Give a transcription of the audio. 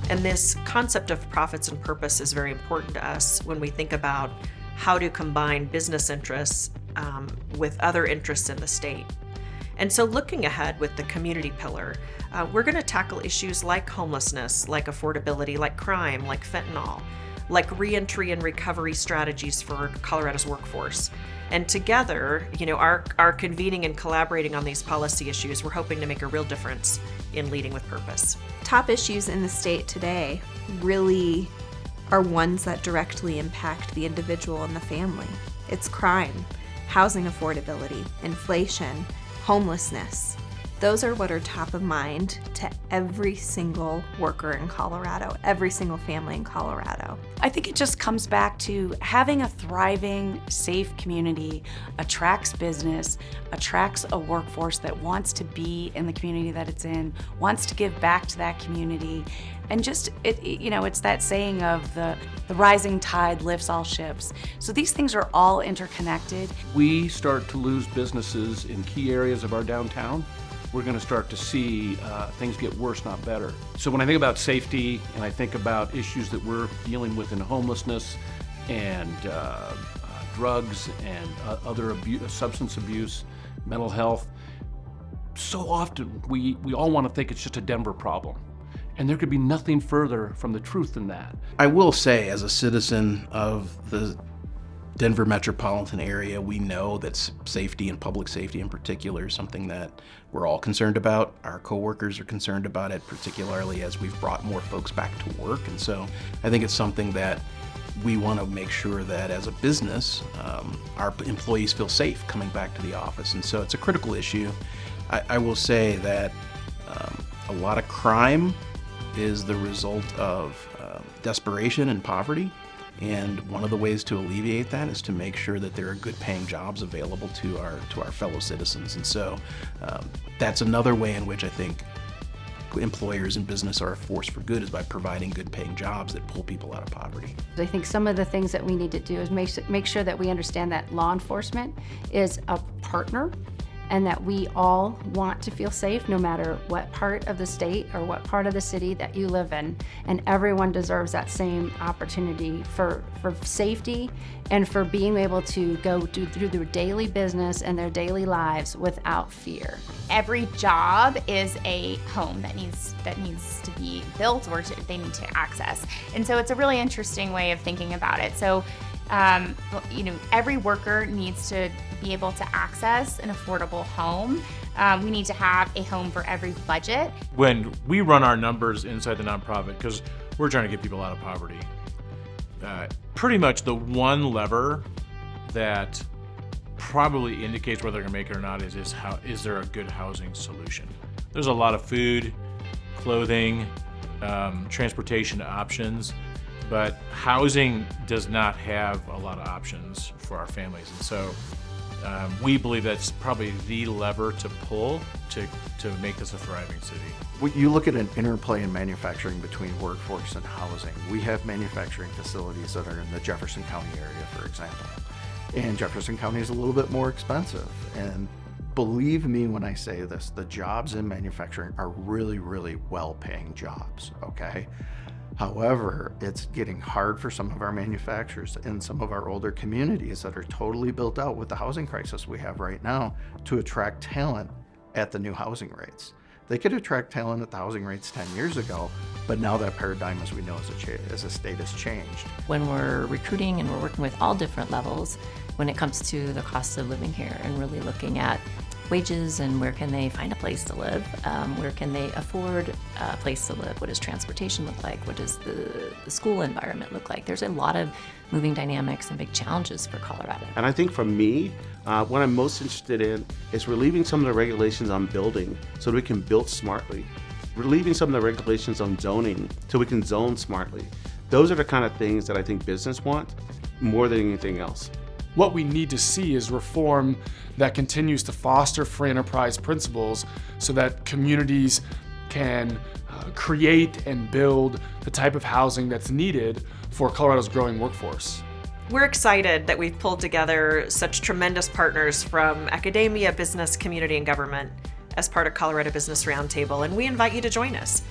And this concept of profits and purpose is very important to us when we think about how to combine business interests with other interests in the state. And so looking ahead with the community pillar, we're going to tackle issues like homelessness, like affordability, like crime, like fentanyl, like reentry and recovery strategies for Colorado's workforce. And together, our convening and collaborating on these policy issues, we're hoping to make a real difference in leading with purpose. Top issues in the state today really are ones that directly impact the individual and the family. It's crime, housing affordability, inflation, homelessness. Those are what are top of mind to every single worker in Colorado, every single family in Colorado. I think it just comes back to having a thriving, safe community attracts business, attracts a workforce that wants to be in the community that it's in, wants to give back to that community. And just, it's that saying of the rising tide lifts all ships. So these things are all interconnected. We start to lose businesses in key areas of our downtown. We're going to start to see things get worse, not better. So when I think about safety and I think about issues that we're dealing with in homelessness and drugs and other substance abuse, mental health, so often we all want to think it's just a Denver problem. And there could be nothing further from the truth than that. I will say, as a citizen of the Denver metropolitan area, we know that safety and public safety in particular is something that we're all concerned about. Our coworkers are concerned about it, particularly as we've brought more folks back to work. And so I think it's something that we want to make sure that as a business, our employees feel safe coming back to the office. And so it's a critical issue. I will say that a lot of crime is the result of desperation and poverty. And one of the ways to alleviate that is to make sure that there are good paying jobs available to our fellow citizens. And so that's another way in which I think employers and business are a force for good, is by providing good paying jobs that pull people out of poverty. I think some of the things that we need to do is make sure that we understand that law enforcement is a partner and that we all want to feel safe no matter what part of the state or what part of the city that you live in. And everyone deserves that same opportunity for safety and for being able to go through their daily business and their daily lives without fear. Every job is a home that needs to be built or they need to access. And so it's a really interesting way of thinking about it. So every worker needs to be able to access an affordable home. We need to have a home for every budget. When we run our numbers inside the nonprofit, because we're trying to get people out of poverty, pretty much the one lever that probably indicates whether they're going to make it or not is there a good housing solution. There's a lot of food, clothing, transportation options, but housing does not have a lot of options for our families. And so we believe that's probably the lever to pull to make this a thriving city. You look at an interplay in manufacturing between workforce and housing. We have manufacturing facilities that are in the Jefferson County area, for example. And Jefferson County is a little bit more expensive. And believe me when I say this, the jobs in manufacturing are really, really well-paying jobs, okay? However, it's getting hard for some of our manufacturers in some of our older communities that are totally built out with the housing crisis we have right now to attract talent at the new housing rates. They could attract talent at the housing rates 10 years ago, but now that paradigm, as we know, as a state has changed. When we're recruiting and we're working with all different levels, when it comes to the cost of living here and really looking at wages and where can they find a place to live, where can they afford a place to live, what does transportation look like, what does the school environment look like. There's a lot of moving dynamics and big challenges for Colorado. And I think for me, what I'm most interested in is relieving some of the regulations on building so that we can build smartly, relieving some of the regulations on zoning so we can zone smartly. Those are the kind of things that I think business want more than anything else. What we need to see is reform that continues to foster free enterprise principles so that communities can create and build the type of housing that's needed for Colorado's growing workforce. We're excited that we've pulled together such tremendous partners from academia, business, community, and government as part of Colorado Business Roundtable, and we invite you to join us.